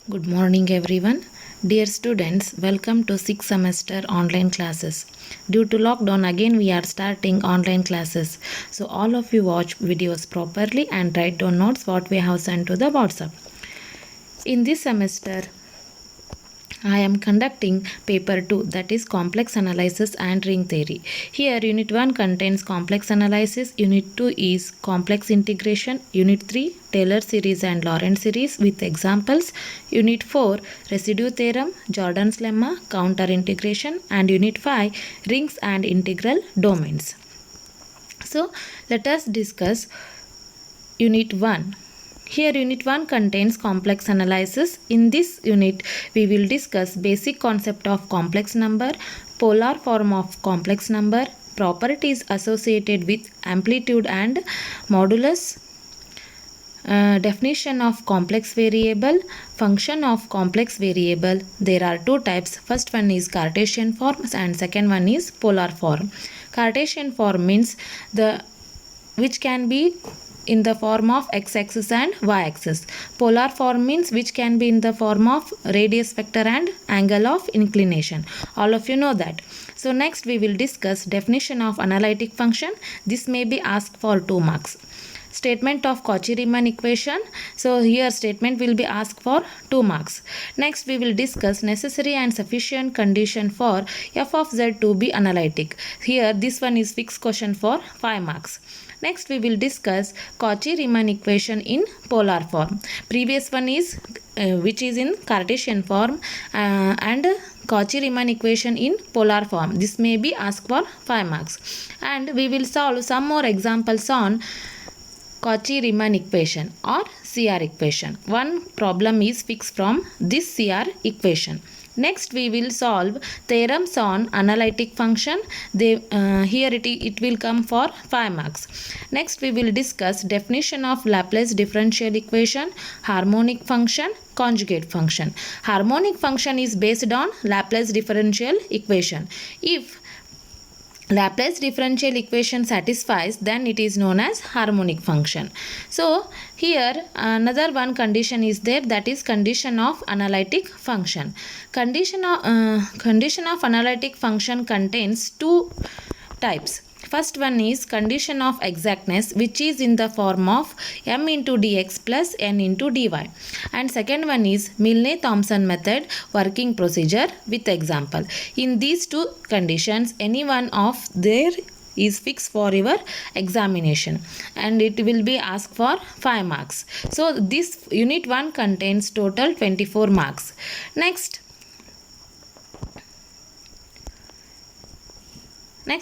Good morning, everyone. Dear students, welcome to 6th semester online classes. Due to lockdown, again we are starting online classes. So, all of you watch videos properly and write down notes what we have sent to the WhatsApp. In this semester, I am conducting paper 2, that is complex analysis and ring theory. Here unit 1 contains complex analysis, unit 2 is complex integration, unit 3 Taylor series and Lorentz series with examples, unit 4 residue theorem, Jordan's lemma, counter integration, and unit 5 rings and integral domains. So let us discuss unit 1. Here unit 1 contains complex analysis. In this unit we will discuss basic concept of complex number, polar form of complex number, properties associated with amplitude and modulus, definition of complex variable, function of complex variable. There are two types. First one is Cartesian form and second one is polar form. Cartesian form means which can be in the form of x-axis and y-axis. Polar form means which can be in the form of radius vector and angle of inclination. All of you know that. So next we will discuss definition of analytic function. This may be asked for 2 marks. Statement of Cauchy-Riemann equation. So here statement will be asked for 2 marks. Next we will discuss necessary and sufficient condition for f of z to be analytic. Here this one is fixed question for 5 marks. Next we will discuss Cauchy-Riemann equation in polar form. Previous one is which is in Cartesian form and Cauchy-Riemann equation in polar form. This may be asked for 5 marks. And we will solve some more examples on Cauchy-Riemann equation or CR equation. One problem is fixed from this CR equation. Next we will solve theorems on analytic function. Here it will come for 5 marks. Next we will discuss definition of Laplace differential equation, harmonic function, conjugate function. Harmonic function is based on Laplace differential equation. If Laplace differential equation satisfies, then it is known as harmonic function. So here another one condition is there, that is condition of analytic function. Condition of analytic function contains 2 types. First one is condition of exactness, which is in the form of m into dx plus n into dy. And second one is Milne-Thomson method working procedure with example. In these 2 conditions, any one of there is fixed for your examination and it will be asked for 5 marks. So this unit 1 contains total 24 marks. Next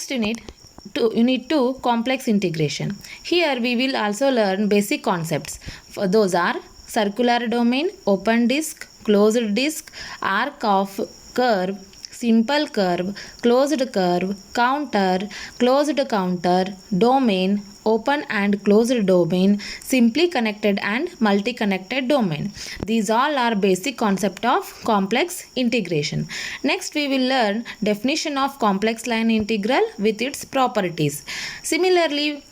unit 2 complex integration. Here we will also learn basic concepts. Those are circular domain, open disk, closed disk, arc of curve, simple curve, closed curve, counter, closed counter, domain, open and closed domain, simply connected and multi-connected domain. These all are basic concept of complex integration. Next we will learn definition of complex line integral with its properties. Similarly,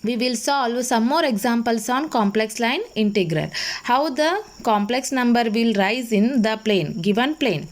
we will solve some more examples on complex line integral. How the complex number will rise in the plane, given plane,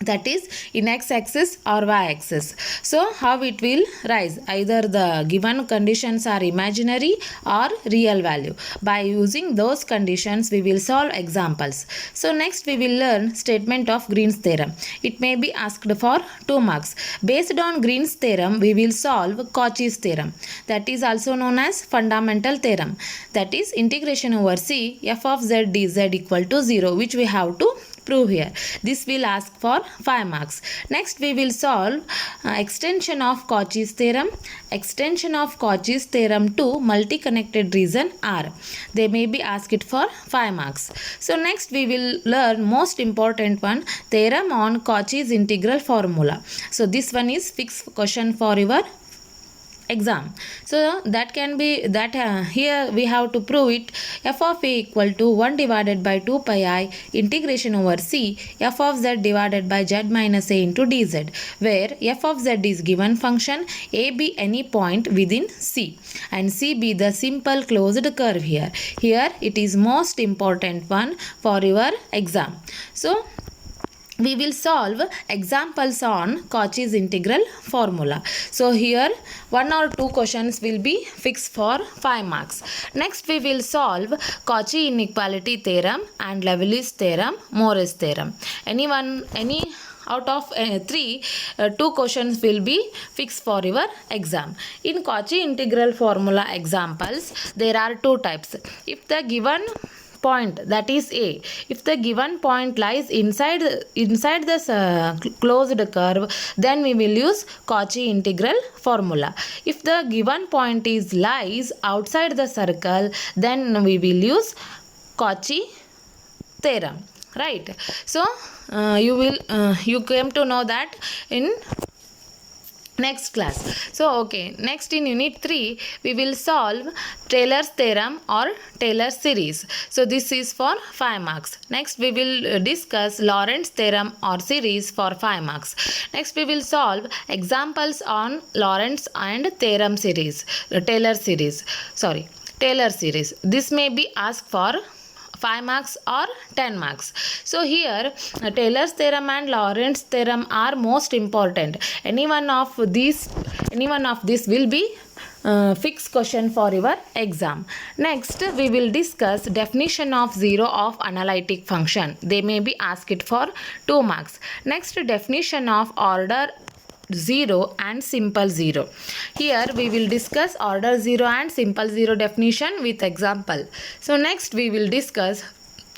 that is in x-axis or y-axis. So how it will rise, either the given conditions are imaginary or real value. By using those conditions we will solve examples. So next we will learn statement of Green's theorem. It may be asked for 2 marks. Based on Green's theorem we will solve Cauchy's theorem, that is also known as fundamental theorem, that is integration over c f of z dz equal to 0, which we have to prove here. This will ask for 5 marks. Next we will solve extension of Cauchy's theorem. Extension of Cauchy's theorem to multi-connected region R. They may be asked for 5 marks. So next we will learn most important one, theorem on Cauchy's integral formula. So this one is fixed question for your exam. So that can be that here we have to prove it. F of a equal to 1 divided by 2 pi I integration over c f of z divided by z minus a into dz, where f of z is given function, a be any point within c and c be the simple closed curve here. Here it is most important one for your exam. So we will solve examples on Cauchy's integral formula. So here one or two questions will be fixed for 5 marks. Next we will solve Cauchy inequality theorem and Leibniz theorem, Morris theorem. Any out of two questions will be fixed for your exam. In Cauchy integral formula examples, there are two types. If the given point, that is A, if the given point lies inside the closed curve, then we will use Cauchy integral formula. If the given point lies outside the circle, then we will use Cauchy theorem, right? So you came to know that in next class. So okay, next in unit 3 we will solve Taylor's theorem or Taylor series. So this is for 5 marks. Next we will discuss Lorentz theorem or series for 5 marks. Next we will solve examples on Lorentz and theorem series, Taylor series. This may be asked for 5 marks or 10 marks. So here Taylor's theorem and Lorentz theorem are most important. Any one of these will be fixed question for your exam. Next we will discuss definition of zero of analytic function. They may be asked for 2 marks. Next, definition of order 0 and simple 0. Here we will discuss order 0 and simple 0 definition with example. So next we will discuss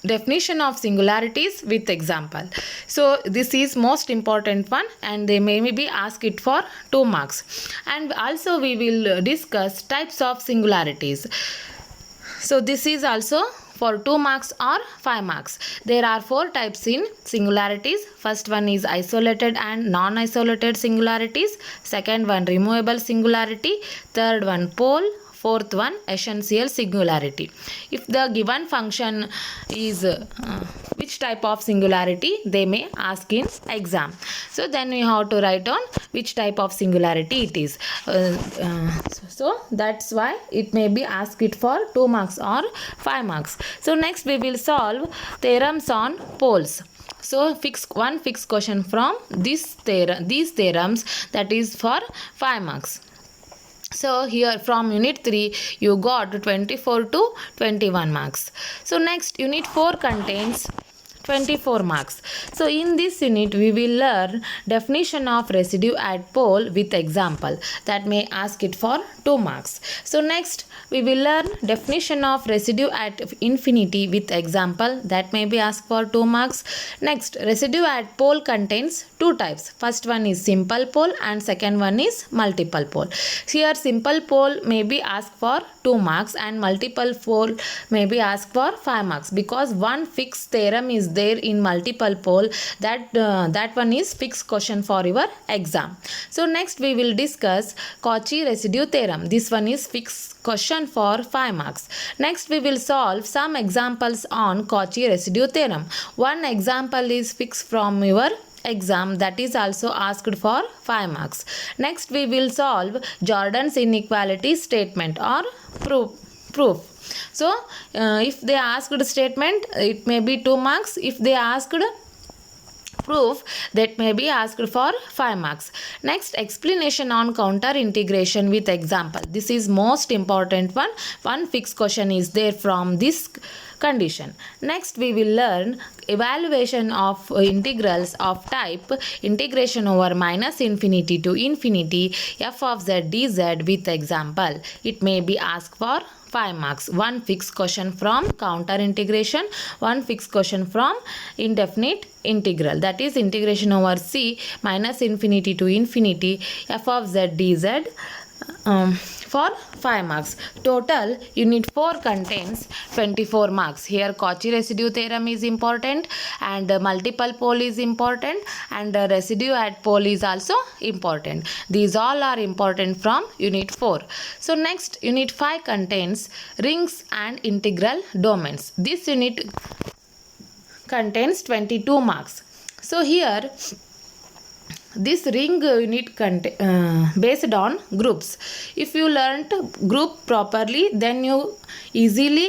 definition of singularities with example. So this is most important one and they may be asked it for 2 marks. And also we will discuss types of singularities. So this is also for 2 marks or 5 marks. There are 4 types in singularities. First one is isolated and non-isolated singularities. Second one removable singularity. Third one pole. Fourth one essential singularity. If the given function is which type of singularity, they may ask in exam. So then we have to write on which type of singularity it is. So that's why it may be asked it for 2 marks or 5 marks. So next we will solve theorems on poles. So one fixed question from these theorems, that is for 5 marks. So here from unit 3 you got 24 to 21 marks. So next unit 4 contains 24 marks. So in this unit we will learn definition of residue at pole with example, that may ask it for 2 marks. So next we will learn definition of residue at infinity with example, that may be asked for 2 marks. Next, residue at pole contains 2 types. First one is simple pole and second one is multiple pole. Here simple pole may be asked for 2 marks and multiple pole may be asked for 5 marks, because one fixed theorem is there in multiple pole, that one is fixed question for your exam. So next we will discuss Cauchy residue theorem. This one is fixed question for 5 marks. Next we will solve some examples on Cauchy residue theorem. One example is fixed from your exam, that is also asked for 5 marks. Next we will solve Jordan's inequality statement or proof. So if they asked statement, it may be 2 marks. If they asked proof, that may be asked for 5 marks. Next, explanation on counter integration with example. This is most important one. One fixed question is there from this condition. Next we will learn evaluation of integrals of type integration over minus infinity to infinity f of z dz with example. It may be asked for 5 marks. One fixed question from counter integration, one fixed question from indefinite integral, that is integration over c minus infinity to infinity f of z dz for 5 marks. Total unit 4 contains 24 marks. Here Cauchy residue theorem is important, and multiple pole is important, and residue at pole is also important. These all are important from unit 4. So next, unit 5 contains rings and integral domains. This unit contains 22 marks. So here this ring unit based on groups. If you learnt group properly, then you easily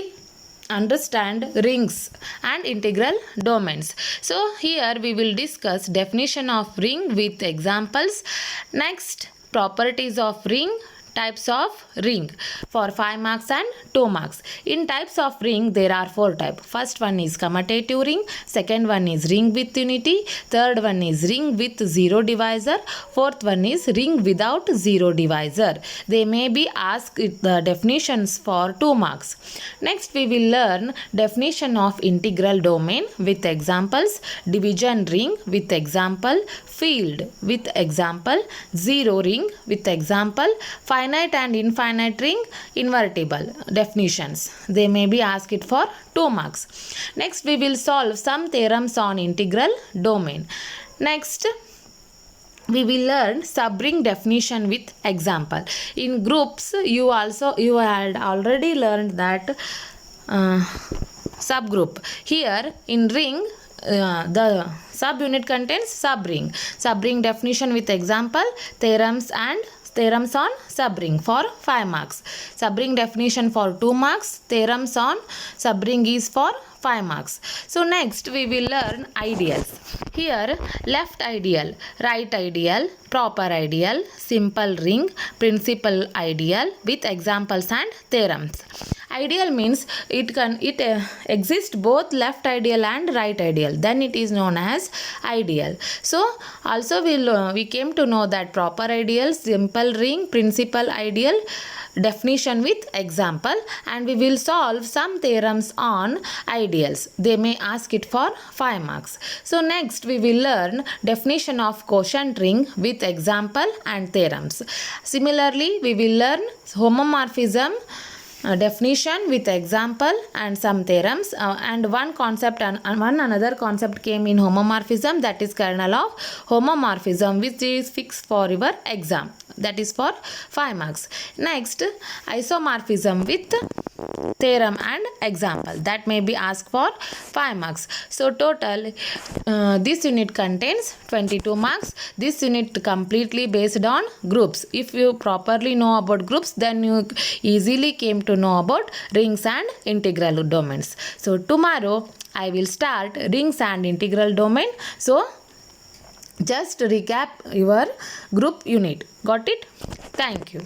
understand rings and integral domains. So here we will discuss definition of ring with examples. Next, properties of ring, types of ring for 5 marks and 2 marks. In types of ring, there are 4 types. First one is commutative ring, second one is ring with unity, third one is ring with zero divisor, fourth one is ring without zero divisor. They may be asked the definitions for 2 marks. Next, we will learn definition of integral domain with examples, division ring with example, field with example, zero ring with example, finite and infinite ring, invertible definitions. They may be asked it for 2 marks. Next, we will solve some theorems on integral domain. Next, we will learn subring definition with example. In groups, you had already learned that subgroup. Here in ring, the subunit contains subring. Subring definition with example, theorems on subring for 5 marks. Subring definition for 2 marks. Theorems on subring is for 5 marks. So next we will learn ideals. Here left ideal, right ideal, proper ideal, simple ring, principal ideal with examples and theorems. Ideal means it exists both left ideal and right ideal. Then it is known as ideal. So also we came to know that proper ideal, simple ring, principal ideal, definition with example, and we will solve some theorems on ideals. They may ask it for 5 marks. So next we will learn definition of quotient ring with example and theorems. Similarly, we will learn homomorphism definition with example and some theorems, and one concept and one another concept came in homomorphism, that is kernel of homomorphism, which is fixed for your exam, that is for 5 marks. Next, isomorphism with theorem and example, that may be asked for 5 marks. So total this unit contains 22 marks. This unit completely based on groups. If you properly know about groups, then you easily came to know about rings and integral domains. So tomorrow I will start rings and integral domain. So just recap your group unit. Got it? Thank you.